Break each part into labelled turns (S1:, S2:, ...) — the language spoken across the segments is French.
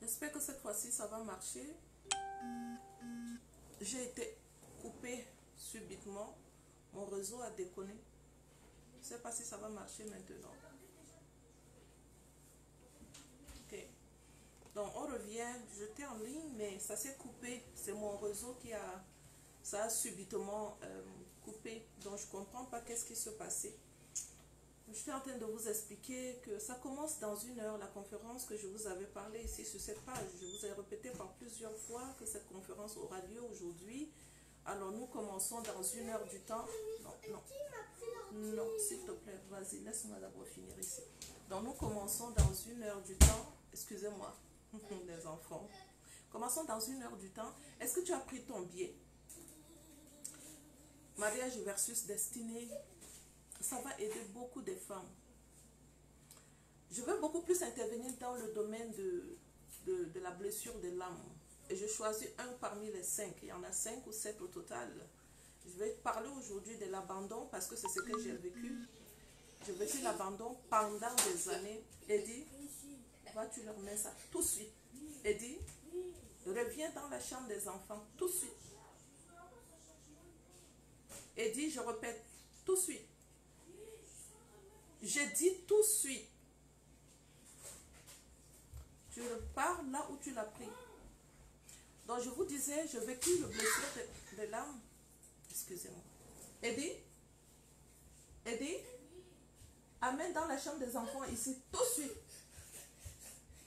S1: J'espère que cette fois-ci, ça va marcher. J'ai été coupée subitement. Mon réseau a déconné. Je ne sais pas si ça va marcher maintenant. Ok. Donc, on revient. J'étais en ligne, mais ça s'est coupé. C'est mon réseau qui a... Ça a subitement coupé. Donc, je ne comprends pas qu'est-ce qui se passait. Je suis en train de vous expliquer que ça commence dans 1 heure, la conférence que je vous avais parlé ici sur cette page. Je vous ai répété par plusieurs fois que cette conférence aura lieu aujourd'hui. Alors nous commençons dans 1 heure du temps. Non, s'il te plaît, vas-y, laisse-moi d'abord finir ici. Donc nous commençons dans 1 heure du temps. Excusez-moi, les enfants. Commençons dans 1 heure du temps. Est-ce que tu as pris ton billet? Mariage versus destinée. Ça va aider beaucoup de femmes. Je veux beaucoup plus intervenir dans le domaine de la blessure de l'âme. Et je choisis un parmi les 5. Il y en a 5 ou 7 au total. Je vais parler aujourd'hui de l'abandon parce que c'est ce que j'ai vécu. J'ai vécu l'abandon pendant des années. Eddie, tu leur mets ça tout de suite. Eddie, reviens dans la chambre des enfants tout de suite. Eddie, je répète, tout de suite. Je dis tout de suite. Tu repars là où tu l'as pris. Donc je vous disais, je vécu le blessure de l'âme. Excusez-moi. Eddie, amène dans la chambre des enfants ici tout de suite.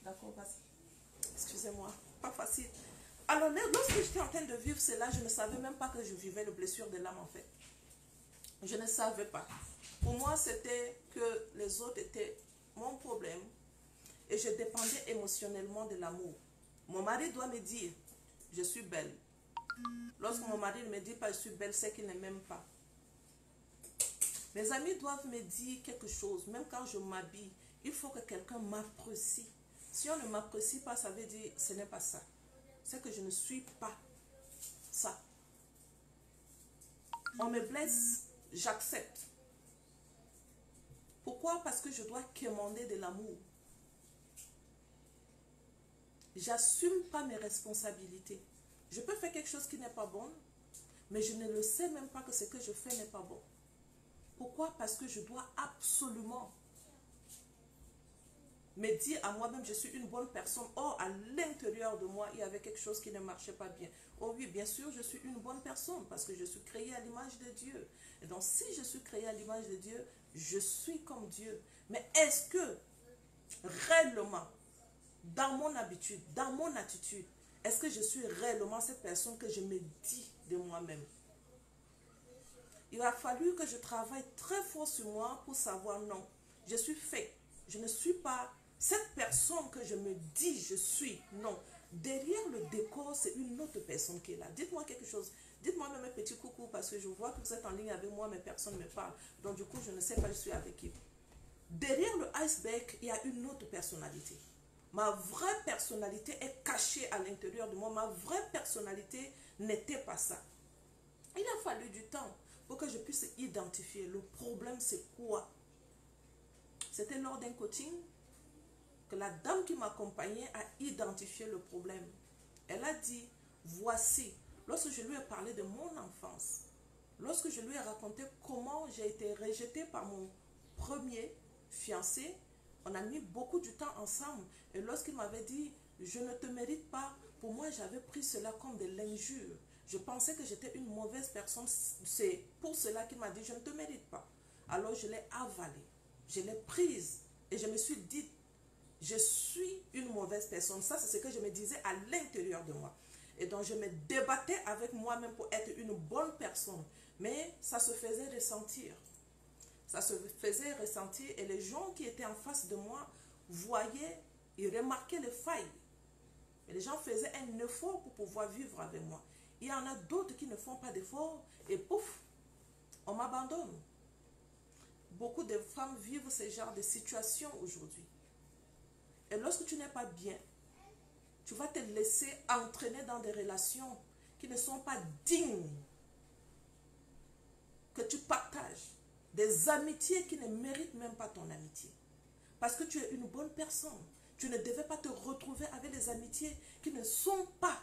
S1: D'accord, vas-y. Excusez-moi, pas facile. Alors lorsque j'étais en train de vivre cela, je ne savais même pas que je vivais le blessure de l'âme en fait. Je ne savais pas. Pour moi, c'était que les autres étaient mon problème et je dépendais émotionnellement de l'amour. Mon mari doit me dire, je suis belle. Lorsque mon mari ne me dit pas, je suis belle, c'est qu'il ne m'aime pas. Mes amis doivent me dire quelque chose, même quand je m'habille, il faut que quelqu'un m'apprécie. Si on ne m'apprécie pas, ça veut dire, ce n'est pas ça. C'est que je ne suis pas ça. On me blesse, j'accepte. Pourquoi? Parce que je dois quémander de l'amour. J'assume pas mes responsabilités. Je peux faire quelque chose qui n'est pas bon, mais je ne le sais même pas que ce que je fais n'est pas bon. Pourquoi? Parce que je dois absolument me dire à moi-même, je suis une bonne personne. Or, à l'intérieur de moi, il y avait quelque chose qui ne marchait pas bien. Oh oui, bien sûr, je suis une bonne personne parce que je suis créée à l'image de Dieu. Et donc, si je suis créée à l'image de Dieu, je suis comme Dieu. Mais est-ce que, réellement, dans mon habitude, dans mon attitude, est-ce que je suis réellement cette personne que je me dis de moi-même? Il a fallu que je travaille très fort sur moi pour savoir non. Je suis fait. Je ne suis pas cette personne que je me dis je suis. Non. Derrière le décor, c'est une autre personne qui est là. Dites-moi quelque chose. Dites-moi même un petit coucou parce que je vois que vous êtes en ligne avec moi, mais personne ne me parle. Donc du coup, je ne sais pas je suis avec qui. Derrière le iceberg, il y a une autre personnalité. Ma vraie personnalité est cachée à l'intérieur de moi. Ma vraie personnalité n'était pas ça. Il a fallu du temps pour que je puisse identifier le problème c'est quoi. C'était lors d'un coaching que la dame qui m'accompagnait a identifié le problème. Elle a dit, voici, lorsque je lui ai parlé de mon enfance, lorsque je lui ai raconté comment j'ai été rejetée par mon premier fiancé, on a mis beaucoup de temps ensemble. Et lorsqu'il m'avait dit, je ne te mérite pas, pour moi j'avais pris cela comme de l'injure. Je pensais que j'étais une mauvaise personne. C'est pour cela qu'il m'a dit, je ne te mérite pas. Alors je l'ai avalée. Je l'ai prise. Et je me suis dit, je suis une mauvaise personne. Ça, c'est ce que je me disais à l'intérieur de moi. Et donc, je me débattais avec moi-même pour être une bonne personne. Mais ça se faisait ressentir. Ça se faisait ressentir. Et les gens qui étaient en face de moi voyaient, ils remarquaient les failles. Et les gens faisaient un effort pour pouvoir vivre avec moi. Il y en a d'autres qui ne font pas d'effort et pouf, on m'abandonne. Beaucoup de femmes vivent ce genre de situation aujourd'hui. Et lorsque tu n'es pas bien, tu vas te laisser entraîner dans des relations qui ne sont pas dignes que tu partages. Des amitiés qui ne méritent même pas ton amitié. Parce que tu es une bonne personne. Tu ne devais pas te retrouver avec des amitiés qui ne sont pas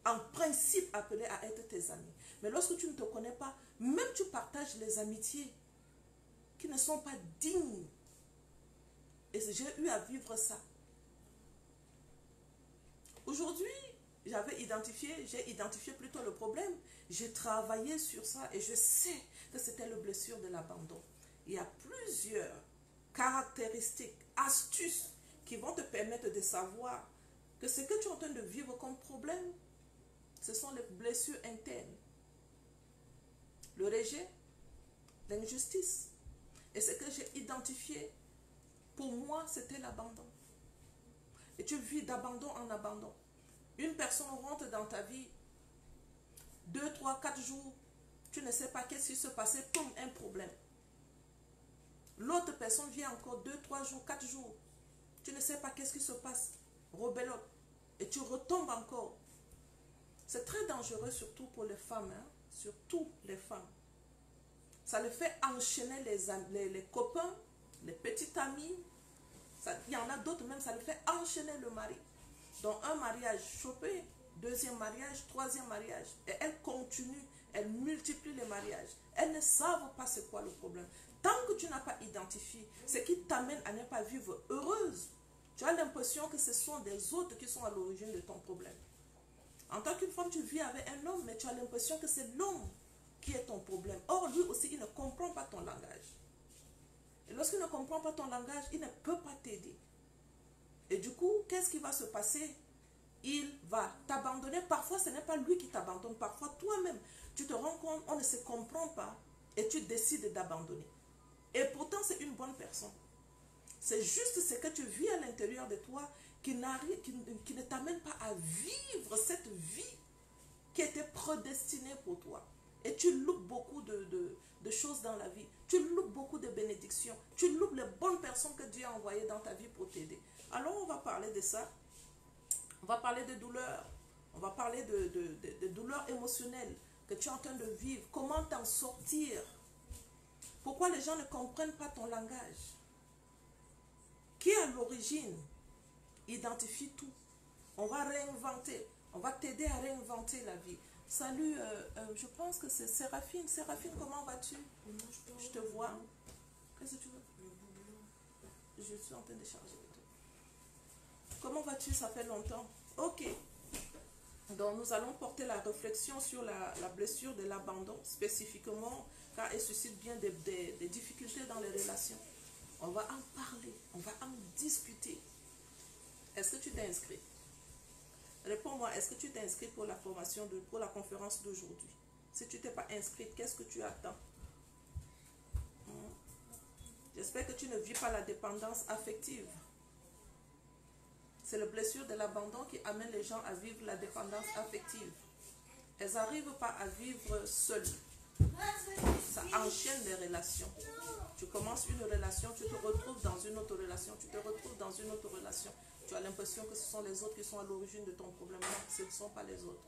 S1: en principe appelées à être tes amis. Mais lorsque tu ne te connais pas, même tu partages les amitiés qui ne sont pas dignes. Et j'ai eu à vivre ça. Aujourd'hui, j'ai identifié plutôt le problème. J'ai travaillé sur ça et je sais que c'était la blessure de l'abandon. Il y a plusieurs caractéristiques, astuces qui vont te permettre de savoir que ce que tu es en train de vivre comme problème, ce sont les blessures internes. Le rejet, l'injustice. Et ce que j'ai identifié, pour moi, c'était l'abandon. Et tu vis d'abandon en abandon. Une personne rentre dans ta vie, 2, 3, 4 jours, tu ne sais pas qu'est-ce qui se passait, comme un problème. L'autre personne vient encore 2, 3 jours, 4 jours. Tu ne sais pas qu'est-ce qui se passe. Rebelote. Et tu retombes encore. C'est très dangereux, surtout pour les femmes. Hein? Surtout les femmes. Ça le fait enchaîner les copains, les petits amis. Il y en a d'autres même, ça le fait enchaîner le mari. Donc un mariage chopé, deuxième mariage, troisième mariage. Et elles continuent, elles multiplient les mariages. Elles ne savent pas c'est quoi le problème. Tant que tu n'as pas identifié ce qui t'amène à ne pas vivre heureuse, tu as l'impression que ce sont des autres qui sont à l'origine de ton problème. En tant qu'une femme, tu vis avec un homme, mais tu as l'impression que c'est l'homme qui est ton problème. Or, lui aussi, il ne comprend pas ton langage. Et lorsqu'il ne comprend pas ton langage, il ne peut pas t'aider. Et du coup, qu'est-ce qui va se passer? Il va t'abandonner. Parfois, ce n'est pas lui qui t'abandonne. Parfois, toi-même, tu te rends compte, on ne se comprend pas et tu décides d'abandonner. Et pourtant, c'est une bonne personne. C'est juste ce que tu vis à l'intérieur de toi qui ne t'amène pas à vivre cette vie qui était prédestinée pour toi. Et tu loupes beaucoup de choses dans la vie. Tu loupes beaucoup de bénédictions. Tu loupes les bonnes personnes que Dieu a envoyées dans ta vie pour t'aider. Alors, on va parler de ça. On va parler de douleurs. On va parler de douleurs émotionnelles que tu es en train de vivre. Comment t'en sortir? Pourquoi les gens ne comprennent pas ton langage? Qui est à l'origine? Identifie tout. On va réinventer. On va t'aider à réinventer la vie. Salut, je pense que c'est Séraphine. Séraphine, comment vas-tu? Je te vois. Qu'est-ce que tu veux? Je suis en train de charger le truc. Comment vas-tu? Ça fait longtemps. Ok. Donc, nous allons porter la réflexion sur la blessure de l'abandon, spécifiquement, car elle suscite bien des difficultés dans les relations. On va en parler. On va en discuter. Est-ce que tu t'es inscrit? Réponds-moi, est-ce que tu t'es inscrit pour la formation, pour la conférence d'aujourd'hui? Si tu t'es pas inscrite, qu'est-ce que tu attends? J'espère que tu ne vis pas la dépendance affective. C'est la blessure de l'abandon qui amène les gens à vivre la dépendance affective. Elles n'arrivent pas à vivre seules. Ça enchaîne les relations. Tu commences une relation, tu te retrouves dans une autre relation, tu te retrouves dans une autre relation. Tu as l'impression que ce sont les autres qui sont à l'origine de ton problème. Non, ce ne sont pas les autres.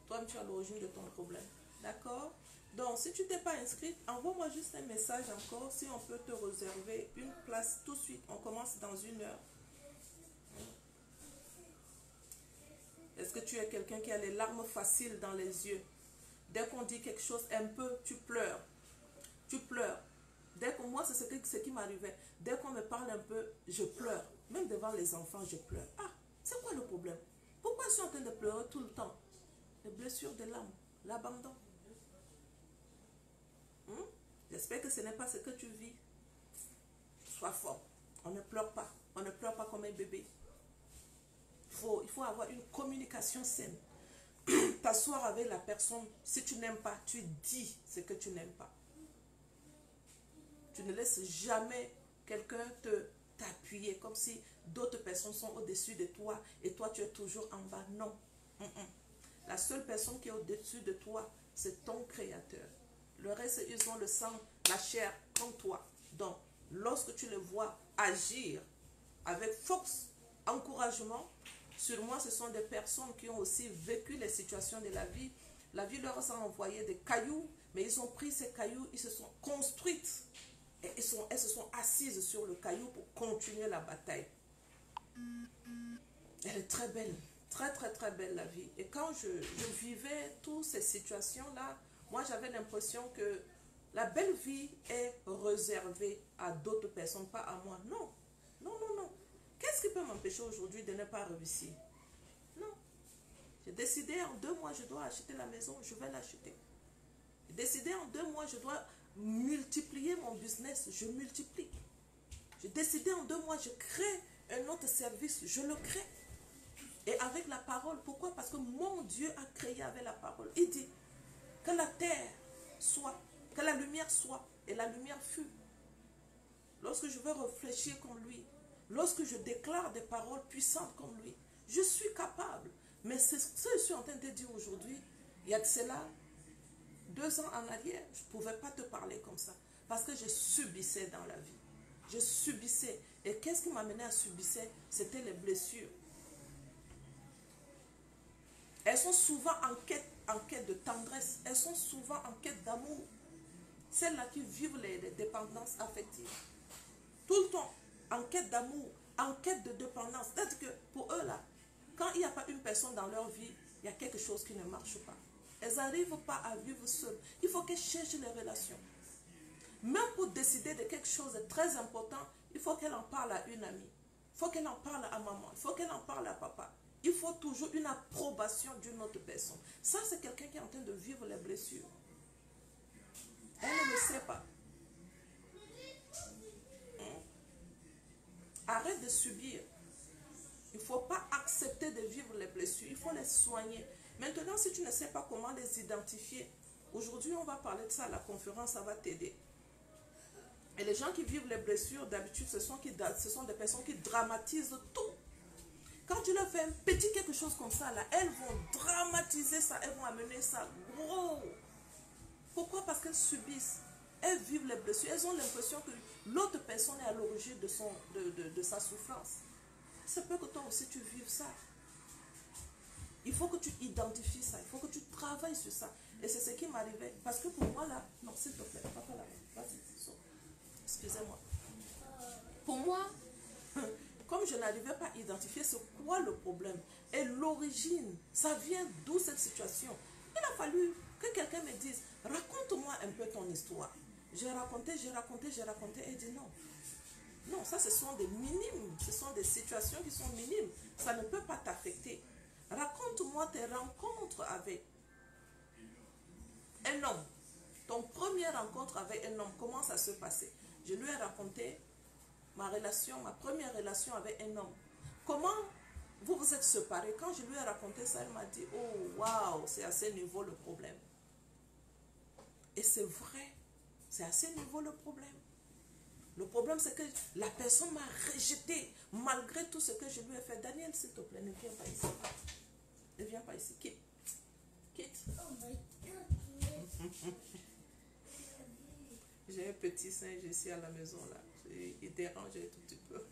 S1: Toi-même, tu es à l'origine de ton problème. D'accord? Donc, si tu n'es pas inscrite, envoie-moi juste un message encore si on peut te réserver une place tout de suite. On commence dans 1 heure. Est-ce que tu es quelqu'un qui a les larmes faciles dans les yeux? Dès qu'on dit quelque chose un peu, tu pleures. Tu pleures. Dès que moi, c'est ce qui m'arrivait. Dès qu'on me parle un peu, je pleure. Même devant les enfants, je pleure. Ah, c'est quoi le problème? Pourquoi je suis en train de pleurer tout le temps? Les blessures de l'âme, l'abandon. J'espère que ce n'est pas ce que tu vis. Sois fort. On ne pleure pas. On ne pleure pas comme un bébé. Il faut avoir une communication saine. T'asseoir avec la personne. Si tu n'aimes pas, tu dis ce que tu n'aimes pas. Tu ne laisses jamais quelqu'un t'appuyer comme si d'autres personnes sont au-dessus de toi et toi tu es toujours en bas. Non. La seule personne qui est au-dessus de toi, c'est ton créateur. Le reste, ils ont le sang, la chair comme toi. Donc, lorsque tu le vois agir avec force, encouragement, sûrement ce sont des personnes qui ont aussi vécu les situations de la vie. La vie leur a envoyé des cailloux, mais ils ont pris ces cailloux, ils se sont construites. Et elles se sont assises sur le caillou pour continuer la bataille. Elle est très belle. Très, très, très belle la vie. Et quand je vivais toutes ces situations-là, moi j'avais l'impression que la belle vie est réservée à d'autres personnes, pas à moi. Non, non, non, non. Qu'est-ce qui peut m'empêcher aujourd'hui de ne pas réussir? Non. J'ai décidé en 2 mois, je dois acheter la maison, je vais l'acheter. J'ai décidé en 2 mois, je dois multiplier mon business, je multiplie. J'ai décidé en 2 mois, je crée un autre service, je le crée. Et avec la parole, pourquoi? Parce que mon Dieu a créé avec la parole. Il dit que la terre soit, que la lumière soit, et la lumière fut. Lorsque je veux réfléchir comme lui, lorsque je déclare des paroles puissantes comme lui, je suis capable. Mais c'est ce que je suis en train de dire aujourd'hui. Il y a de cela 2 ans en arrière, je ne pouvais pas te parler comme ça. Parce que je subissais dans la vie. Je subissais. Et qu'est-ce qui m'amenait à subir? C'était les blessures. Elles sont souvent en quête de tendresse. Elles sont souvent en quête d'amour. Celles-là qui vivent les dépendances affectives. Tout le temps, en quête d'amour, en quête de dépendance. C'est-à-dire que pour eux, là, quand il n'y a pas une personne dans leur vie, il y a quelque chose qui ne marche pas. Elles n'arrivent pas à vivre seules. Il faut qu'elles cherchent les relations. Même pour décider de quelque chose de très important, il faut qu'elle en parle à une amie. Il faut qu'elle en parle à maman. Il faut qu'elle en parle à papa. Il faut toujours une approbation d'une autre personne. Ça, c'est quelqu'un qui est en train de vivre les blessures. Elle ne le sait pas. Arrête de subir. Il ne faut pas accepter de vivre les blessures. Il faut les soigner. Maintenant, si tu ne sais pas comment les identifier, aujourd'hui, on va parler de ça à la conférence, ça va t'aider. Et les gens qui vivent les blessures, d'habitude, ce sont des personnes qui dramatisent tout. Quand tu leur fais un petit quelque chose comme ça, là, elles vont dramatiser ça, elles vont amener ça gros. Pourquoi? Parce qu'elles subissent. Elles vivent les blessures. Elles ont l'impression que l'autre personne est à l'origine de sa souffrance. Ça peut que toi aussi tu vives ça. Il faut que tu identifies ça. Il faut que tu travailles sur ça. Et c'est ce qui m'arrivait. Parce que pour moi, là, non, s'il te plaît, papa là, vas-y, excusez-moi. Pour moi, comme je n'arrivais pas à identifier c'est quoi le problème et l'origine, ça vient d'où cette situation. Il a fallu que quelqu'un me dise, raconte-moi un peu ton histoire. J'ai raconté, et dit non. Non, ça ce sont des minimes, ce sont des situations qui sont minimes. Ça ne peut pas t'affecter. Raconte-moi tes rencontres avec un homme. Ton première rencontre avec un homme, comment ça se passait? Je lui ai raconté ma première relation avec un homme. Comment vous vous êtes séparés? Quand je lui ai raconté ça, elle m'a dit, oh waouh, c'est à ce niveau le problème. Et c'est vrai, c'est à ce niveau le problème. Le problème, c'est que la personne m'a rejeté malgré tout ce que je lui ai fait. Daniel, s'il te plaît, ne viens pas ici. Ne viens pas ici. Quitte. Quitte. Oh my God. J'ai un petit singe ici à la maison, là. Il dérange un tout petit peu.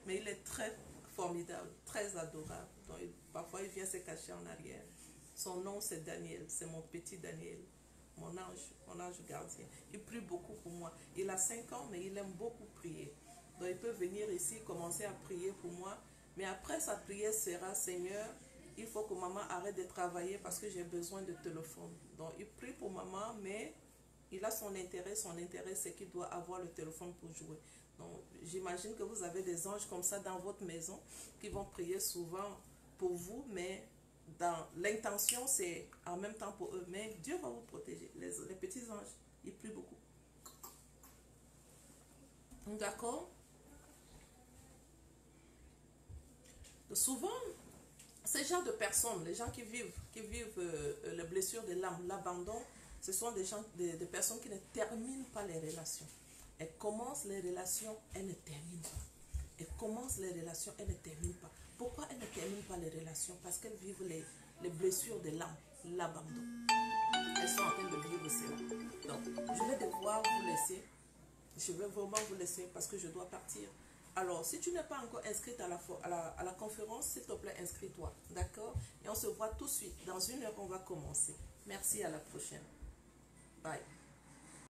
S1: Mais il est très formidable, très adorable. Donc, parfois, il vient se cacher en arrière. Son nom, c'est Daniel. C'est mon petit Daniel. Mon ange gardien. Il prie beaucoup pour moi. Il a 5 ans, mais il aime beaucoup prier. Donc il peut venir ici, commencer à prier pour moi. Mais après sa prière sera, Seigneur, il faut que maman arrête de travailler parce que j'ai besoin de téléphone. Donc il prie pour maman, mais il a son intérêt. Son intérêt, c'est qu'il doit avoir le téléphone pour jouer. Donc j'imagine que vous avez des anges comme ça dans votre maison qui vont prier souvent pour vous, mais dans l'intention, c'est en même temps pour eux. Mais Dieu va vous protéger. Les petits anges, ils prient beaucoup. D'accord? Souvent, ces gens de personnes, les gens qui vivent les blessures de l'âme, l'abandon, ce sont des gens, des personnes qui ne terminent pas les relations. Elles commencent les relations, elles ne terminent pas. Elles commencent les relations, elles ne terminent pas. Pourquoi elles ne terminent pas les relations? Parce qu'elles vivent les blessures de l'âme, l'abandon. Elles sont en train de vivre cela. Donc, je vais devoir vous laisser. Je vais vraiment vous laisser parce que je dois partir. Alors, si tu n'es pas encore inscrite à la conférence, s'il te plaît, inscris-toi. D'accord? Et on se voit tout de suite. Dans 1 heure, on va commencer. Merci, à la prochaine. Bye.